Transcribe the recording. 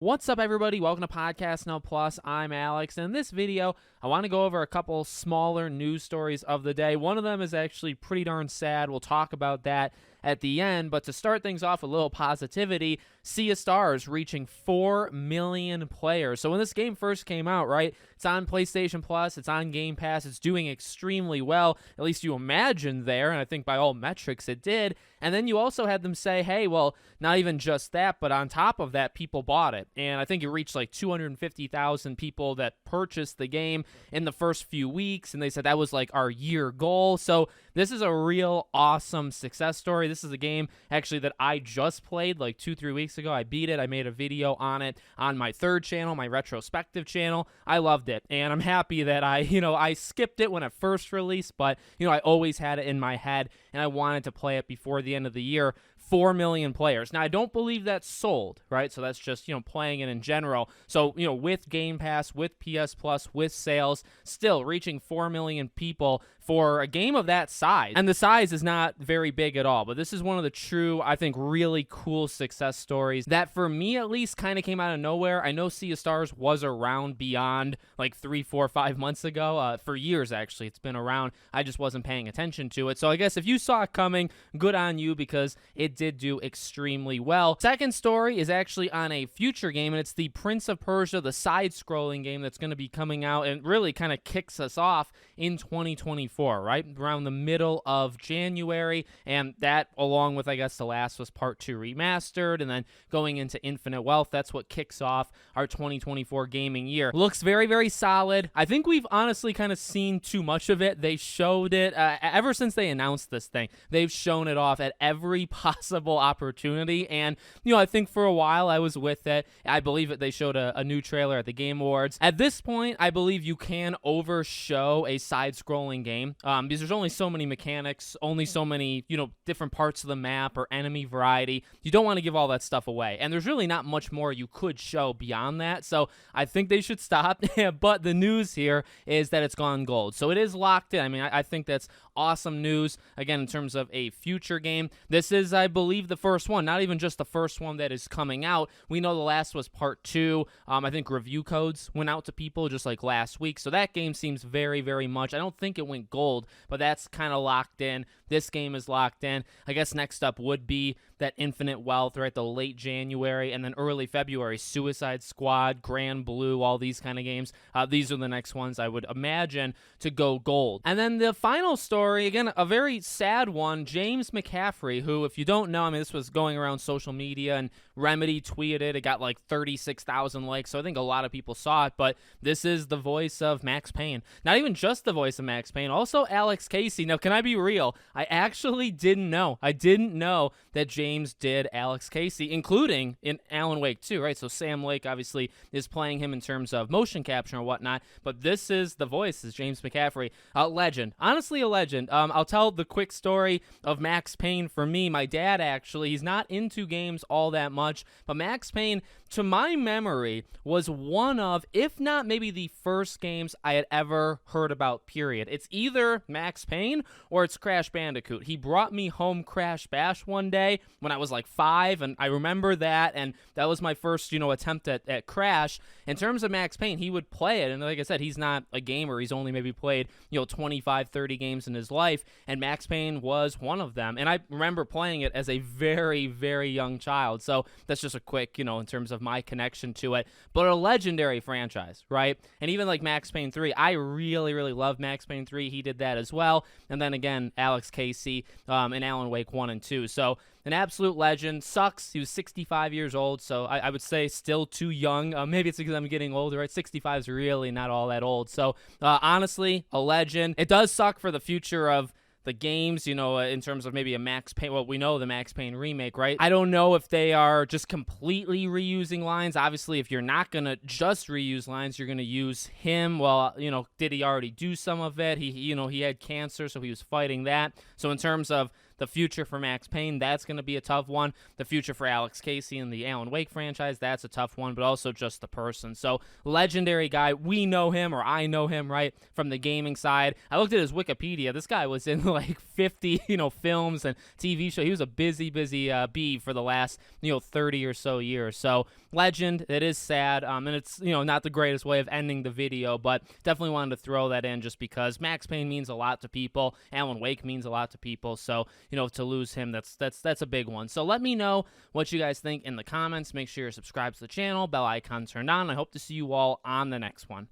What's up, everybody? Welcome to Podcast Now Plus. I'm Alex, and in this video, I want to go over a couple smaller news stories of the day. One of them is actually pretty darn sad. We'll talk about that at the end, but to start things off, a little positivity. Sea of Stars reaching 4 million players. So when this game first came out, right, it's on PlayStation Plus, it's on Game Pass, it's doing extremely well, at least you imagine there, and I think by all metrics it did. And then you also had them say, hey, well, not even just that, but on top of that, people bought it. And I think it reached like 250,000 people that purchased the game in the first few weeks, and they said that was like our year goal. So this is a real awesome success story. This is a game actually that I just played like 2-3 weeks ago. I beat it. I made a video on it on my third channel, my retrospective channel. I loved it, and I'm happy that I skipped it when it first released, but I always had it in my head, and I wanted to play it before the end of the year. 4 million players. Now, I don't believe that's sold, right? So that's just, playing it in general. So, with Game Pass, with PS Plus, with sales, still reaching 4 million people for a game of that size. And the size is not very big at all, but this is one of the true, I think, really cool success stories that, for me at least, kind of came out of nowhere. I know Sea of Stars was around beyond like 3, 4, 5 months ago. For years, actually. It's been around. I just wasn't paying attention to it. So I guess if you saw it coming, good on you, because it did do extremely well. Second story is actually on a future game, and it's the Prince of Persia, the side-scrolling game that's going to be coming out and really kind of kicks us off in 2024, right? Around the middle of January, and that, along with, I guess, The Last of Us Part 2 Remastered, and then going into Infinite Wealth, that's what kicks off our 2024 gaming year. Looks very, very solid. I think we've honestly kind of seen too much of it. They showed it, ever since they announced this thing, they've shown it off at every possible opportunity, and I think for a while I was with it. I believe that they showed a new trailer at the Game Awards. At this point, I believe you can overshow a side-scrolling game because there's only so many mechanics, only so many different parts of the map or enemy variety. You don't want to give all that stuff away, and there's really not much more you could show beyond that, so I think they should stop. But the news here is that it's gone gold, so it is locked in. I mean, I think that's awesome news, again, in terms of a future game. This is, I believe, the first one, not even just the first one that is coming out. We know The Last was Part 2. I think review codes went out to people just like last week, so that game seems very, very much, I don't think it went gold, but that's kind of locked in. This game is locked in. I guess next up would be that Infinite Wealth, right, the late January, and then early February, Suicide Squad, Grand Blue, all these kind of games. These are the next ones I would imagine to go gold. And then the final story, again, a very sad one, James McCaffrey, who, if you don't know, I mean, this was going around social media, and Remedy tweeted it. It got like 36,000 likes, so I think a lot of people saw it, but this is the voice of Max Payne. Not even just the voice of Max Payne, also Alex Casey. Now, can I be real? I actually didn't know. I didn't know that James did Alex Casey, including in Alan Wake 2, right? So Sam Lake obviously is playing him in terms of motion capture and whatnot, but this is the voice, is James McCaffrey. A legend. Honestly, a legend. I'll tell the quick story of Max Payne for me. My dad, actually, he's not into games all that much, but Max Payne, to my memory, was one of, if not maybe the first games I had ever heard about, period. It's either Max Payne or it's Crash Bandicoot. He brought me home Crash Bash one day when I was like 5, and I remember that, and that was my first, attempt at Crash. In terms of Max Payne, he would play it, and like I said, he's not a gamer. He's only maybe played, 25, 30 games in his life, and Max Payne was one of them, and I remember playing it as a very, very young child, so that's just a quick, in terms of my connection to it, but a legendary franchise, right? And even like Max Payne 3, I really, really love Max Payne 3. He did that as well, and then again, Alex Casey in Alan Wake 1 and 2, so an absolute legend. Sucks. He was 65 years old, so I would say still too young. Maybe it's because I'm getting older, right? 65 is really not all that old. So honestly, a legend. It does suck for the future of the games, in terms of maybe a Max Payne. Well, we know the Max Payne remake, right? I don't know if they are just completely reusing lines. Obviously, if you're not going to just reuse lines, you're going to use him. Well, did he already do some of it? He had cancer, so he was fighting that. So in terms of the future for Max Payne, that's going to be a tough one. The future for Alex Casey and the Alan Wake franchise, that's a tough one, but also just the person. So, legendary guy. We know him, or I know him, right, from the gaming side. I looked at his Wikipedia. This guy was in like 50, films and TV shows. He was a busy bee for the last, 30 or so years. So, legend. It is sad, and it's, not the greatest way of ending the video, but definitely wanted to throw that in just because Max Payne means a lot to people. Alan Wake means a lot to people, so, to lose him, that's a big one. So let me know what you guys think in the comments. Make sure you're subscribed to the channel, bell icon turned on. I hope to see you all on the next one.